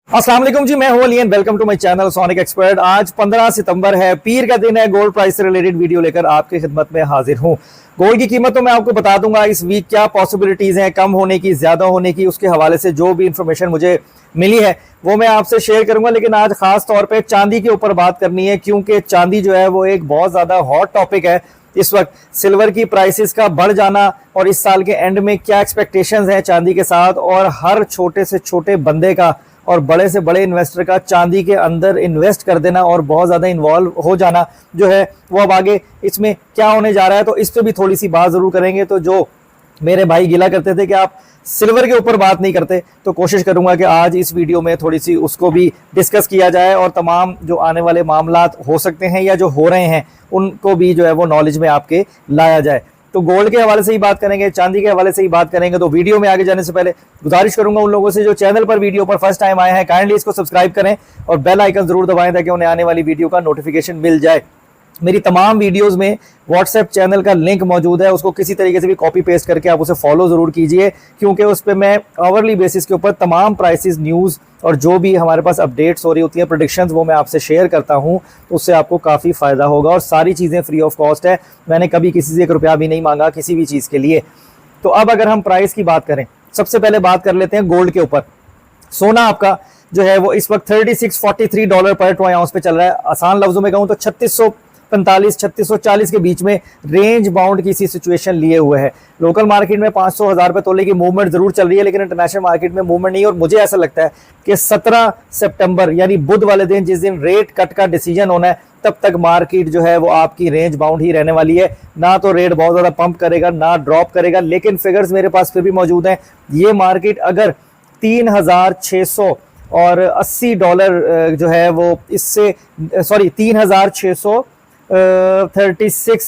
अस्सलाम वालेकुम जी, मैं हूं Ali and welcome to my channel Sonic Expert. आज 15 सितंबर है, पीर का दिन है। गोल्ड प्राइस से रिलेटेड वीडियो लेकर आपकी खिदमत में हाजिर हूं। गोल्ड की कीमत तो मैं आपको बता दूंगा इस वीक क्या पॉसिबिलिटीज हैं, कम होने की, ज्यादा होने की। उसके हवाले से जो भी इंफॉर्मेशन मुझे मिली है वो मैं आपसे शेयर करूंगा। लेकिन आज खास तौर पर चांदी के ऊपर बात करनी है, क्योंकि चांदी जो है वो एक बहुत ज्यादा हॉट टॉपिक है इस वक्त। सिल्वर की प्राइसेस का बढ़ जाना और इस साल के एंड में क्या एक्सपेक्टेशंस हैं चांदी के साथ, और हर छोटे से छोटे बंदे का और बड़े से बड़े इन्वेस्टर का चांदी के अंदर इन्वेस्ट कर देना और बहुत ज़्यादा इन्वॉल्व हो जाना जो है वो अब आगे इसमें क्या होने जा रहा है, तो इस पर भी थोड़ी सी बात ज़रूर करेंगे। तो जो मेरे भाई गिला करते थे कि आप सिल्वर के ऊपर बात नहीं करते, तो कोशिश करूंगा कि आज इस वीडियो में थोड़ी सी उसको भी डिस्कस किया जाए और तमाम जो आने वाले मामलात हो सकते हैं या जो हो रहे हैं उनको भी जो है वो नॉलेज में आपके लाया जाए। तो गोल्ड के हवाले से ही बात करेंगे, चांदी के हवाले से ही बात करेंगे। तो वीडियो में आगे जाने से पहले गुजारिश करूंगा उन लोगों से जो चैनल पर वीडियो पर फर्स्ट टाइम आए हैं, काइंडली इसको सब्सक्राइब करें और बेल आइकन जरूर दबाएं ताकि उन्हें आने वाली वीडियो का नोटिफिकेशन मिल जाए। मेरी तमाम वीडियोस में व्हाट्सएप चैनल का लिंक मौजूद है, उसको किसी तरीके से भी कॉपी पेस्ट करके आप उसे फॉलो जरूर कीजिए, क्योंकि उस पर मैं आवरली बेसिस के ऊपर तमाम प्राइसेस, न्यूज़ और जो भी हमारे पास अपडेट्स हो रही होती है, प्रेडिक्शंस, वो मैं आपसे शेयर करता हूं। तो उससे आपको काफ़ी फ़ायदा होगा और सारी चीज़ें फ्री ऑफ कॉस्ट है। मैंने कभी किसी से 1 रुपया भी नहीं मांगा किसी भी चीज़ के लिए। तो अब अगर हम प्राइस की बात करें, सबसे पहले बात कर लेते हैं गोल्ड के ऊपर। सोना आपका जो है वो इस वक्त $3643 पर ट्राई आउंस पे चल रहा है। आसान लफ्जों में कहूँ तो 3645-3640 के बीच में रेंज बाउंड की सी सिचुएशन लिए हुए है। लोकल मार्केट में 500-1000 रुपए तोले की मूवमेंट जरूर चल रही है, लेकिन इंटरनेशनल मार्केट में मूवमेंट नहीं। और मुझे ऐसा लगता है कि 17 सितंबर यानी बुध वाले दिन, जिस दिन रेट कट का डिसीजन होना है, तब तक मार्केट जो है वो आपकी रेंज बाउंड ही रहने वाली है। ना तो रेट बहुत ज्यादा पंप करेगा, ना ड्रॉप करेगा। लेकिन फिगर्स मेरे पास फिर भी मौजूद हैं। ये मार्केट अगर 3680 जो है वो इससे 3636,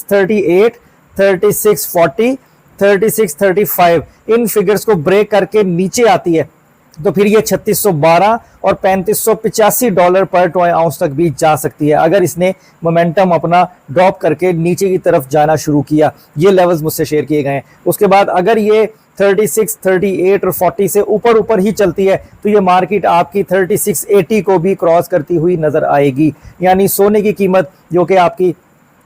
38, 3640, 3635 इन फिगर्स को ब्रेक करके नीचे आती है तो फिर ये 3612 और $3585 पर ट्राई आउंस तक भी जा सकती है, अगर इसने मोमेंटम अपना ड्रॉप करके नीचे की तरफ जाना शुरू किया। ये लेवल्स मुझसे शेयर किए गए हैं। उसके बाद अगर ये 36, 38 और 40 से ऊपर ही चलती है तो ये मार्केट आपकी 3680 को भी क्रॉस करती हुई नजर आएगी। यानी सोने की कीमत जो कि आपकी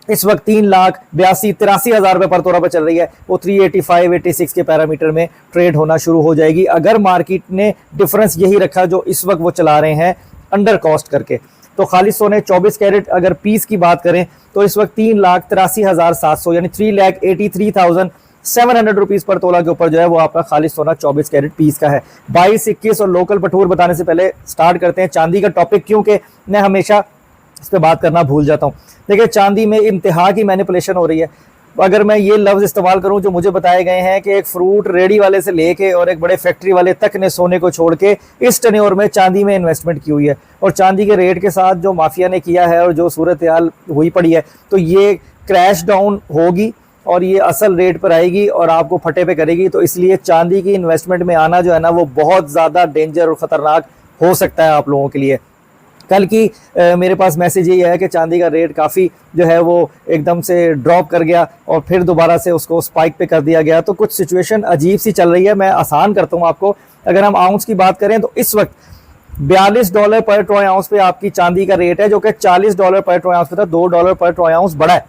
इस वक्त 3,82,83,000 रुपए पर तोला पर चल रही है, वो 385-86 के पैरामीटर में ट्रेड होना शुरू हो जाएगी, अगर मार्केट ने डिफरेंस यही रखा जो इस वक्त वो चला रहे हैं अंडर कॉस्ट करके। तो खाली सोने 24 कैरेट अगर पीस की बात करें तो इस वक्त 3,83,700 यानी 3,83,700 रुपीज पर तोला के ऊपर जो है वो आपका खाली सोना 24 कैरेट पीस का है। 22, 21 और लोकल पठूर बताने से पहले स्टार्ट करते हैं चांदी का टॉपिक, क्योंकि मैं हमेशा इस पर बात करना भूल जाता हूँ। देखिए, चांदी में इंतहा की मैनिपुलेशन हो रही है। अगर मैं ये लफ्ज़ इस्तेमाल करूं जो मुझे बताए गए हैं कि एक फ्रूट रेडी वाले से लेके और एक बड़े फैक्ट्री वाले तक ने सोने को छोड़ के इस टेन्योर में चांदी में इन्वेस्टमेंट की हुई है, और चांदी के रेट के साथ जो माफिया ने किया है और जो सूरत हाल हुई पड़ी है, तो ये क्रैश डाउन होगी और ये असल रेट पर आएगी और आपको फटे पे करेगी। तो इसलिए चांदी की इन्वेस्टमेंट में आना जो है ना वो बहुत ज़्यादा डेंजर और ख़तरनाक हो सकता है आप लोगों के लिए। कल की मेरे पास मैसेज यही है कि चांदी का रेट काफ़ी जो है वो एकदम से ड्रॉप कर गया और फिर दोबारा से उसको स्पाइक पे कर दिया गया। तो कुछ सिचुएशन अजीब सी चल रही है। मैं आसान करता हूँ आपको। अगर हम आउंस की बात करें तो इस वक्त $42 पर ट्राई आउंस पे आपकी चांदी का रेट है, जो कि $40 पर ट्राई आउंस पे था। $2 पर ट्राई आउंस बढ़ा है,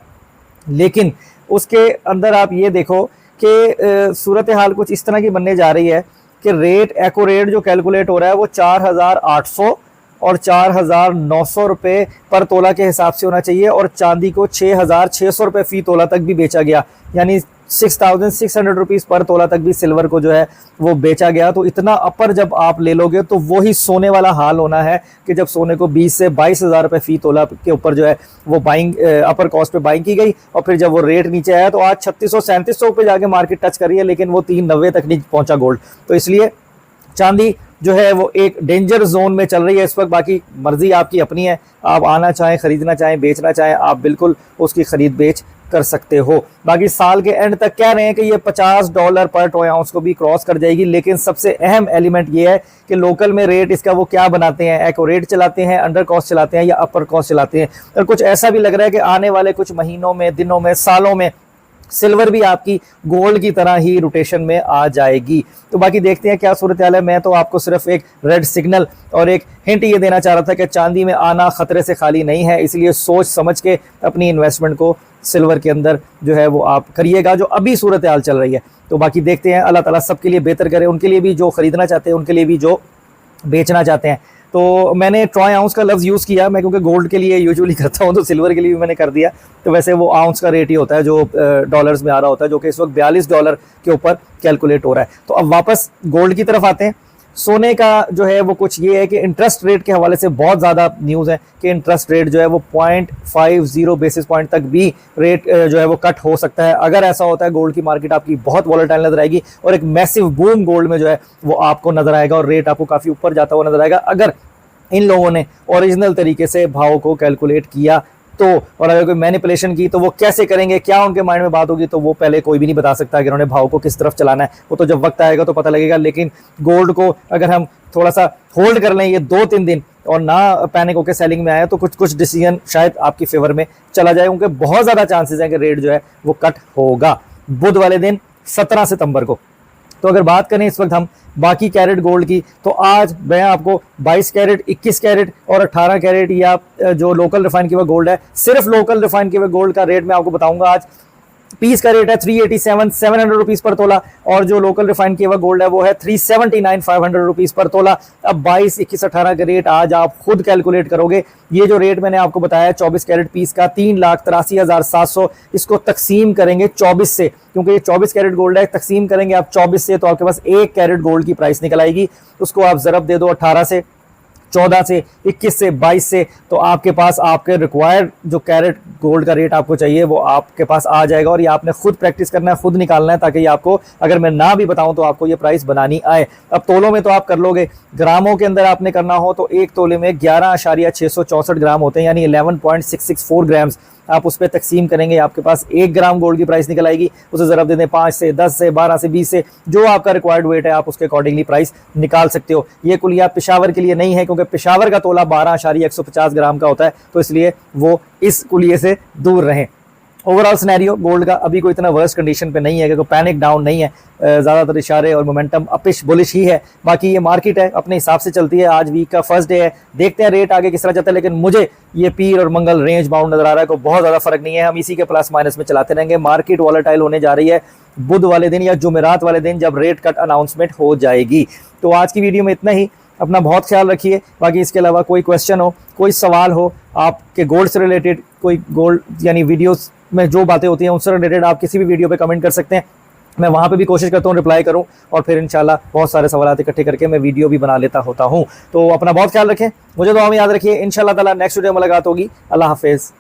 लेकिन उसके अंदर आप ये देखो कि सूरत हाल कुछ इस तरह की बनने जा रही है कि रेट एको रेट जो कैलकुलेट हो रहा है वो 4,800 और 4,900 रुपये पर तोला के हिसाब से होना चाहिए, और चांदी को 6,600 रुपये फी तोला तक भी बेचा गया, यानी 6,600 रुपीज़ पर तोला तक भी सिल्वर को जो है वो बेचा गया। तो इतना अपर जब आप ले लोगे तो वही सोने वाला हाल होना है कि जब सोने को 20 से 22,000 रुपये फी तोला के ऊपर जो है वो बाइंग अपर कॉस्ट पे बाइंग की गई, और फिर जब वो रेट नीचे आया तो आज 3600-3700 पे जाके मार्केट टच कर रही है, लेकिन वो 390 तक नहीं पहुंचा गोल्ड। तो इसलिए चांदी जो है वो एक डेंजर जोन में चल रही है इस वक्त। बाकी मर्जी आपकी अपनी है, आप आना चाहें, खरीदना चाहें, बेचना चाहें, आप बिल्कुल उसकी खरीद बेच कर सकते हो। बाकी साल के एंड तक कह रहे हैं कि ये $50 पर ट्राई आउंस को भी क्रॉस कर जाएगी, लेकिन सबसे अहम एलिमेंट ये है कि लोकल में रेट इसका वो क्या बनाते हैं, एको रेट चलाते हैं, अंडर कॉस्ट चलाते हैं या अपर कॉस्ट चलाते हैं। और कुछ ऐसा भी लग रहा है कि आने वाले कुछ महीनों में, दिनों में, सालों में सिल्वर भी आपकी गोल्ड की तरह ही रोटेशन में आ जाएगी। तो बाकी देखते हैं क्या सूरत हाल है। मैं तो आपको सिर्फ एक रेड सिग्नल और एक हिंट ये देना चाह रहा था कि चांदी में आना खतरे से खाली नहीं है, इसलिए सोच समझ के अपनी इन्वेस्टमेंट को सिल्वर के अंदर जो है वो आप करिएगा, जो अभी सूरत हाल चल रही है। तो बाकी देखते हैं, अल्लाह ताला सबके लिए बेहतर करे, उनके लिए भी जो खरीदना चाहते हैं, उनके लिए भी जो बेचना चाहते हैं। तो मैंने ट्रॉय आउंस का लफ्ज़ यूज़ किया, मैं क्योंकि गोल्ड के लिए यूजुअली करता हूँ तो सिल्वर के लिए भी मैंने कर दिया। तो वैसे वो आउंस का रेट ही होता है जो डॉलर्स में आ रहा होता है, जो कि इस वक्त $42 के ऊपर कैलकुलेट हो रहा है। तो अब वापस गोल्ड की तरफ आते हैं। सोने का जो है वो कुछ ये है कि इंटरेस्ट रेट के हवाले से बहुत ज़्यादा न्यूज़ है कि इंटरेस्ट रेट जो है वो 0.50 बेसिस पॉइंट तक भी रेट जो है वो कट हो सकता है। अगर ऐसा होता है गोल्ड की मार्केट आपकी बहुत वॉलेटाइल नजर आएगी और एक मैसिव बूम गोल्ड में जो है वो आपको नजर आएगा और रेट आपको काफ़ी ऊपर जाता हुआ नजर आएगा, अगर इन लोगों ने ओरिजिनल तरीके से भाव को कैलकुलेट किया तो। और अगर कोई मैनिपुलेशन की तो वो कैसे करेंगे, क्या उनके माइंड में बात होगी, तो वो पहले कोई भी नहीं बता सकता कि उन्होंने भाव को किस तरफ चलाना है। वो तो जब वक्त आएगा तो पता लगेगा। लेकिन गोल्ड को अगर हम थोड़ा सा होल्ड कर लें ये 2-3 दिन और ना पैनिक होकर सेलिंग में आए तो कुछ डिसीजन शायद आपकी फेवर में चला जाए, क्योंकि बहुत ज़्यादा चांसेस हैं कि रेट जो है वो कट होगा बुध वाले दिन 17 सितंबर को। तो अगर बात करें इस वक्त हम बाकी कैरेट गोल्ड की, तो आज मैं आपको 22 कैरेट, 21 कैरेट और 18 कैरेट या जो लोकल रिफाइन किया हुआ गोल्ड है, सिर्फ लोकल रिफाइन किया हुआ गोल्ड का रेट मैं आपको बताऊंगा। आज पीस का रेट है 387,700 रुपीज पर तोला और जो लोकल रिफाइन किया हुआ गोल्ड है वो है 379,500 रुपीज पर तोला। अब 22, 21, 18 के रेट आज आप खुद कैलकुलेट करोगे। ये जो रेट मैंने आपको बताया 24 कैरेट पीस का 3,83,700, इसको तकसीम करेंगे 24 से, क्योंकि ये 24 कैरेट गोल्ड है, तकसीम करेंगे आप 24 से तो आपके पास 1 कैरेट गोल्ड की प्राइस निकल आएगी। उसको आप ज़रब दे दो 18 से, 14 से, 21 से, 22 से, तो आपके पास आपके रिक्वायर्ड जो कैरेट गोल्ड का रेट आपको चाहिए वो आपके पास आ जाएगा। और ये आपने खुद प्रैक्टिस करना है, खुद निकालना है, ताकि ये आपको, अगर मैं ना भी बताऊं तो आपको ये प्राइस बनानी आए। अब तोलों में तो आप कर लोगे, ग्रामों के अंदर आपने करना हो तो एक तोले में 11.664 ग्राम होते हैं, यानी 11.664 ग्राम्स। आप उस पर तकसीम करेंगे, आपके पास 1 ग्राम गोल्ड की प्राइस निकल आएगी। उसे ज़रब दे दें 5 से, 10 से, 12 से, 20 से, जो आपका रिक्वायर्ड वेट है आप उसके अकॉर्डिंगली प्राइस निकाल सकते हो। ये कुलिया पेशावर के लिए नहीं है, क्योंकि पेशावर का तोला 12.150 ग्राम का होता है, तो इसलिए वो इस कुलिये से दूर रहें। ओवरऑल सिनेरियो गोल्ड का अभी कोई इतना वर्स्ट कंडीशन पे नहीं है, क्योंकि पैनिक डाउन नहीं है, ज़्यादातर इशारे और मोमेंटम अपिश बुलिश ही है। बाकी ये मार्केट है अपने हिसाब से चलती है। आज वीक का फर्स्ट डे है, देखते हैं रेट आगे किस तरह जाता है, लेकिन मुझे ये पीर और मंगल रेंज बाउंड नजर आ रहा है, कोई बहुत ज़्यादा फर्क नहीं है। हम इसी के प्लस माइनस में चलाते रहेंगे। मार्केट वॉलेटाइल होने जा रही है बुध वाले दिन या जुमेरात वाले दिन, जब रेट कट अनाउंसमेंट हो जाएगी। तो आज की वीडियो में इतना ही। अपना बहुत ख्याल रखिए। बाकी इसके अलावा कोई क्वेश्चन हो, कोई सवाल हो आपके गोल्ड से रिलेटेड, कोई गोल्ड यानी वीडियोस में जो बातें होती हैं उनसे रिलेटेड, आप किसी भी वीडियो पे कमेंट कर सकते हैं। मैं वहाँ पे भी कोशिश करता हूँ रिप्लाई करूँ, और फिर इंशाल्लाह बहुत सारे सवाल इकट्ठे करके मैं वीडियो भी बना लेता होता हूँ। तो अपना बहुत ख्याल रखें, मुझे दुआ में याद रखिए। इंशाल्लाह ताला नेक्स्ट वीडियो में मुलाकात होगी। अल्लाह हाफिज़।